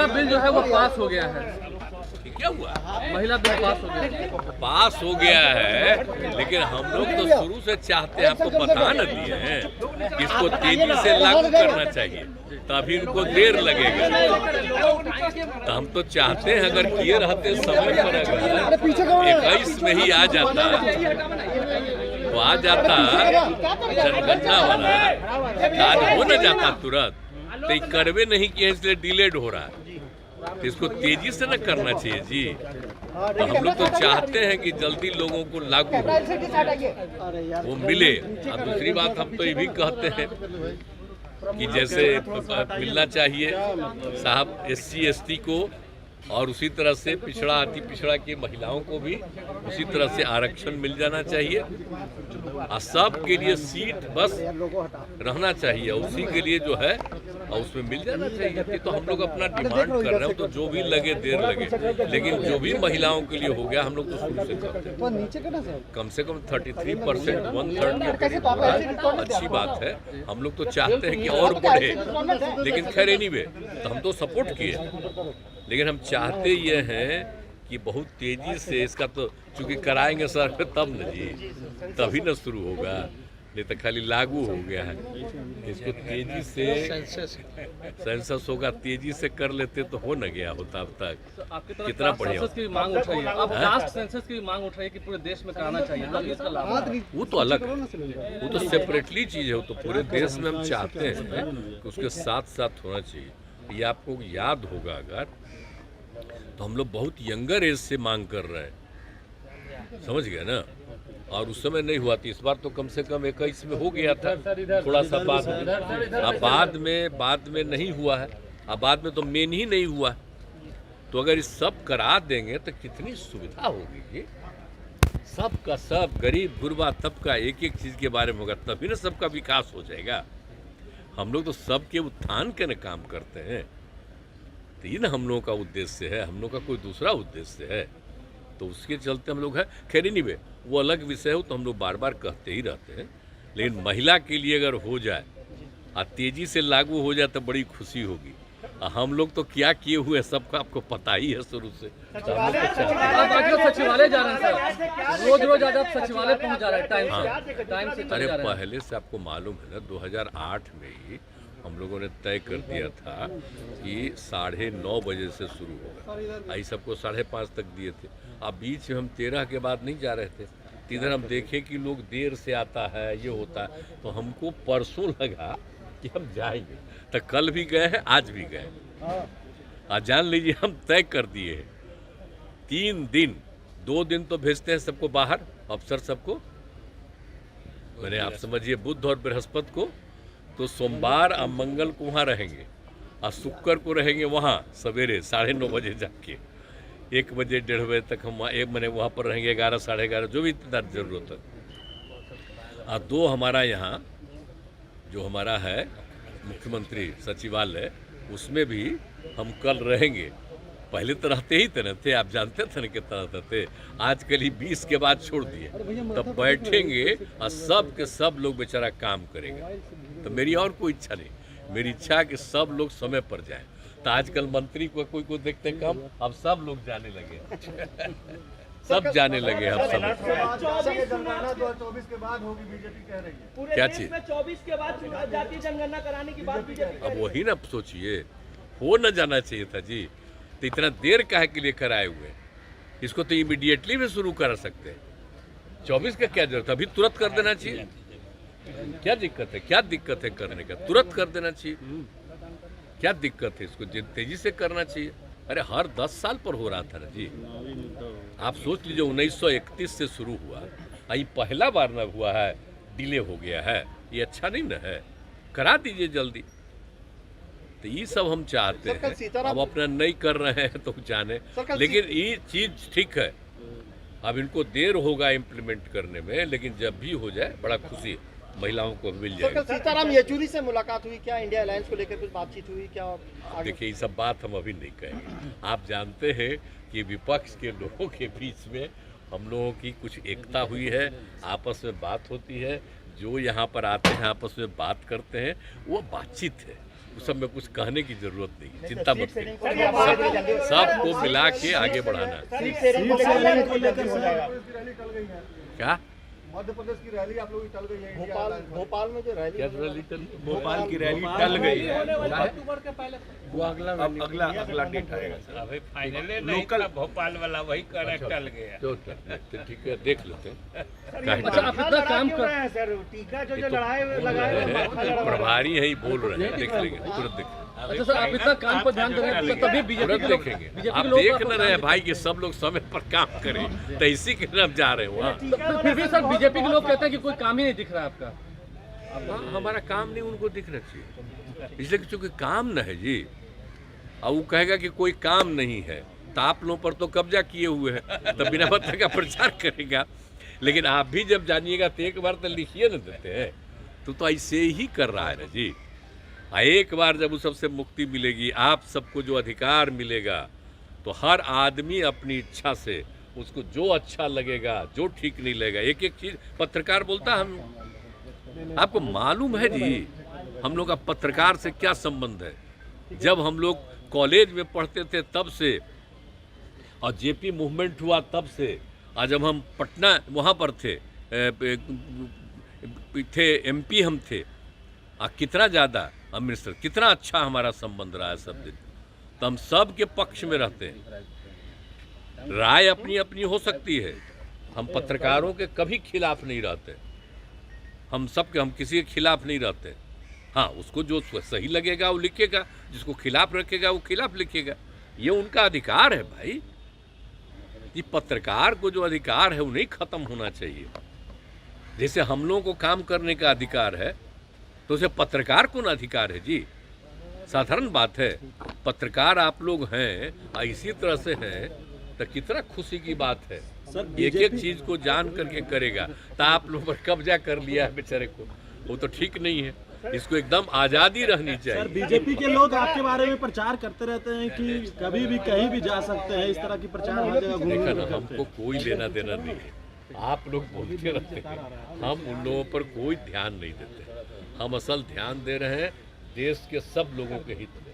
महिला बिल जो है वो पास हो गया है। क्या हुआ? महिला बिल पास हो गया, पास हो गया है, लेकिन हम लोग तो शुरू से चाहते हैं, आपको बता न दिए हैं कि इसको तेजी से लागू करना चाहिए, तभी इनको देर लगेगा। तो हम तो चाहते हैं अगर किए रहते समय पर, अगर 21 में ही आ जाता तो आ जाता जनगणना वाला, आज हो न जाता तुरंत। तो ये करवे नहीं किया, इसलिए डिलेड हो रहा है। तो इसको तेजी से न करना चाहिए जी। तो हम लोग तो चाहते हैं कि जल्दी लोगों को लागू हो, वो मिले। और दूसरी बात हम तो ये भी कहते हैं कि जैसे मिलना चाहिए साहब SC ST को, और उसी तरह से पिछड़ा अति पिछड़ा की महिलाओं को भी उसी तरह से आरक्षण मिल जाना चाहिए। और सब के लिए सीट बस रहना चाहिए, उसी के लिए जो है और उसमें मिल जाना चाहिए। तो हम लोग अपना डिमांड कर रहे हैं, तो जो भी लगे देर लगे, लेकिन जो भी महिलाओं के लिए हो गया हम लोग तो शुरू से करते हैं। कम से कम 33%, 1/3 अच्छी बात है। हम लोग तो चाहते हैं कि और बढ़े, लेकिन खैर एनीवे तो हम तो सपोर्ट किए, लेकिन हम चाहते ये हैं कि बहुत तेजी से इसका तो चूंकि कराएंगे सर तब न जी, तभी न शुरू होगा, नहीं तो खाली लागू हो गया है। इसको तेजी से सेंसस होगा, तेजी से कर लेते तो हो न गया होता अब तक। कितना बढ़िया की मांग उठ रही है, अब कास्ट सेंसस की मांग उठ रही है कि पूरे देश में कराना चाहिए, तभी इसका लाभ। वो तो अलग है, वो तो सेपरेटली चीज है, वो तो पूरे देश में हम चाहते हैं कि उसके साथ साथ होना चाहिए। ये आपको याद होगा अगर, तो हम लोग बहुत यंगर एज से मांग कर रहे हैं, समझ गए ना। और उस समय नहीं हुआ थी, इस बार तो कम से कम 21 में हो गया था, थोड़ा सा बाद में नहीं हुआ है। अब बाद में तो मेन ही नहीं हुआ। तो अगर इस सब करा देंगे तो कितनी सुविधा होगी जी। सबका सब, गरीब गुरबा सबका एक एक चीज के बारे में होगा, तभी ना सबका विकास हो जाएगा। हम लोग तो सबके उत्थान के न काम करते हैं, तो ये ना हम लोगों का उद्देश्य है, हम लोग का कोई दूसरा उद्देश्य है। तो उसके चलते हम लोग है, खैर नहीं वे वो अलग विषय हो, तो हम लोग बार बार कहते ही रहते हैं। लेकिन महिला के लिए अगर हो जाए और तेजी से लागू हो जाए तो बड़ी खुशी होगी। हम लोग तो क्या किए हुए सबका आपको पता ही है शुरू से। सचिवालय जा रहे हैं सर, रोज आप सचिवालय पहुंच जा रहे हैं टाइम से। अरे पहले से आपको मालूम है ना, 2008 में ही हम लोगों ने तय कर दिया था कि 9:30 बजे से शुरू होगा। आई सबको 5:30 तक दिए थे। अब बीच में हम 13 के बाद नहीं जा रहे थे, इधर हम देखे कि लोग देर से आता है, ये होता है, तो हमको परसों लगा कि हम जाएंगे। तो कल भी गए हैं, आज भी गए। आज जान लीजिए हम तय कर दिए हैं 3 दिन, 2 दिन तो भेजते हैं सबको बाहर, अफसर सबको, मैंने आप समझिए बुध और बृहस्पति को, तो सोमवार और मंगल को वहाँ रहेंगे, और शुक्र को रहेंगे वहाँ सवेरे 9:30 बजे जाके 1 बजे 1:30 बजे तक हम एक महीने वहाँ पर रहेंगे, 11 साढ़े 11 जो भी इतना ज़रूरत है। और 2 हमारा यहाँ जो हमारा है मुख्यमंत्री सचिवालय, उसमें भी हम कल रहेंगे। पहले तो रहते ही थे, आप जानते थे ना कितना रहते थे, आजकल ही 20 के बाद छोड़ दिए। तब बैठेंगे और सब के सब लोग बेचारा काम करेंगे। तो मेरी और कोई इच्छा नहीं, मेरी इच्छा है कि सब लोग समय पर जाएं। तो आजकल मंत्री को कोई को देखते कम, अब सब लोग जाने लगे सब जाने लगे हम सब। 2024 के बाद होगी, बीजेपी कह रही है। क्या चीज? 24 के बाद जातीय जनगणना कराने की बात बीजेपी। अब वही ना सोचिए, हो न जाना चाहिए था जी। तो इतना देर काहे के लिए कराए हुए? इसको तो इमीडिएटली भी शुरू कर सकते हैं। 24 का क्या जरूरत है, अभी तुरंत कर देना चाहिए। क्या दिक्कत है, क्या दिक्कत है करने का? तुरंत कर देना चाहिए, क्या दिक्कत है? इसको तेजी से करना चाहिए। अरे हर 10 साल पर हो रहा था ना जी। आप सोच लीजिए 1931 से शुरू हुआ, ये पहला बार ना हुआ है, डिले हो गया है, ये अच्छा नहीं ना है। करा दीजिए जल्दी। तो ये सब हम चाहते हैं। अब अपना नहीं कर रहे हैं तो जाने, लेकिन ये चीज ठीक है। अब इनको देर होगा इम्प्लीमेंट करने में, लेकिन जब भी हो जाए बड़ा खुशी महिलाओं को मिल जाएगी। सीताराम येचुरी से मुलाकात हुई, क्या इंडिया अलायंस को लेकर कुछ बातचीत हुई क्या? देखिए ये सब बात हम अभी नहीं कहेंगे। आप जानते हैं कि विपक्ष के लोगों के बीच में हम लोगों की कुछ एकता हुई है, आपस में बात होती है, जो यहाँ पर आते हैं आपस में बात करते हैं, वो बातचीत है। उस सब में कुछ कहने की जरूरत नहीं, चिंता मत करिए, सबको मिला के आगे बढ़ाना। क्या मध्य प्रदेश की रैली आप लोग की टल गई है, इंडिया अलायंस पर। भोपाल में जो रैली क्या रैली चल? भोपाल की रैली टल गई है, वो अगला डेट आएगा सर। अभी फाइनली लोकल भोपाल वाला वही करे टल गया। तो ठीक है, देख लेते हैं। अच्छा, आप इतना काम कर हैं सर, टीका जो ये तो लड़ाई लगाए प्रभारी है ही बोल रहे हैं, देख लेंगे, तुरंत देखेंगे, अच्छा सर, आप इतना काम पर ध्यान दे रहे हैं तो तभी बीजेपी तुरंत के लोग देखेंगे। आप देख न रहे हैं भाई कि सब लोग समय पर काम करें, तो इसी के नाम जा रहे हो वहाँ। तो फिर भी सर बीजेपी के लोग कहते हैं कि कोई काम ही नहीं दिख रहा है आपका। हाँ, हमारा काम नहीं उनको दिखना चाहिए, इसलिए कि चूंकि काम न है जी, और वो कहेगा कि कोई काम नहीं है, तो आप लोगों पर तो कब्जा किए हुए हैं, तो बिना मतलब का प्रचार करेगा। लेकिन आप भी जब जानिएगा तो एक बार तो लिखिए न देते हैं, तो ऐसे ही कर रहा है ना जी। एक बार जब उस सबसे मुक्ति मिलेगी, आप सबको जो अधिकार मिलेगा, तो हर आदमी अपनी इच्छा से उसको जो अच्छा लगेगा, जो ठीक नहीं लगेगा, एक एक चीज पत्रकार बोलता। हम आपको मालूम है जी हम लोग का पत्रकार से क्या संबंध है? जब हम लोग कॉलेज में पढ़ते थे तब से, और जेपी मूवमेंट हुआ तब से, और जब हम पटना वहाँ पर थे एमपी हम थे, कितना ज़्यादा अमृतसर, कितना अच्छा हमारा संबंध रहा है सब दिन। तो हम सब के पक्ष में रहते हैं, राय अपनी अपनी हो सकती है, हम पत्रकारों के कभी खिलाफ नहीं रहते, हम किसी के खिलाफ नहीं रहते। हाँ, उसको जो सही लगेगा वो लिखेगा, जिसको खिलाफ रखेगा वो खिलाफ लिखेगा, ये उनका अधिकार है भाई। ये पत्रकार को जो अधिकार है वो नहीं खत्म होना चाहिए। जैसे हम लोगों को काम करने का अधिकार है, तो उसे पत्रकार को ना अधिकार है जी। साधारण बात है, पत्रकार आप लोग हैं, इसी तरह से हैं, तो कितना खुशी की बात है। एक एक चीज को जान करके करेगा, तो आप लोगों पर कब्जा कर लिया है बेचारे को, वो तो ठीक नहीं है। इसको एकदम आजादी रहनी चाहिए। सर, बीजेपी के लोग आपके बारे में प्रचार करते रहते हैं कि कभी भी कहीं भी जा सकते हैं, इस तरह की प्रचार हर जगह घूम देखा घूम ना, के हमको कोई लेना देना नहीं है। आप लोग बोलते रहते हैं, हम उन लोगों पर कोई ध्यान नहीं देते। हम असल ध्यान दे रहे हैं देश के सब लोगों के हित में।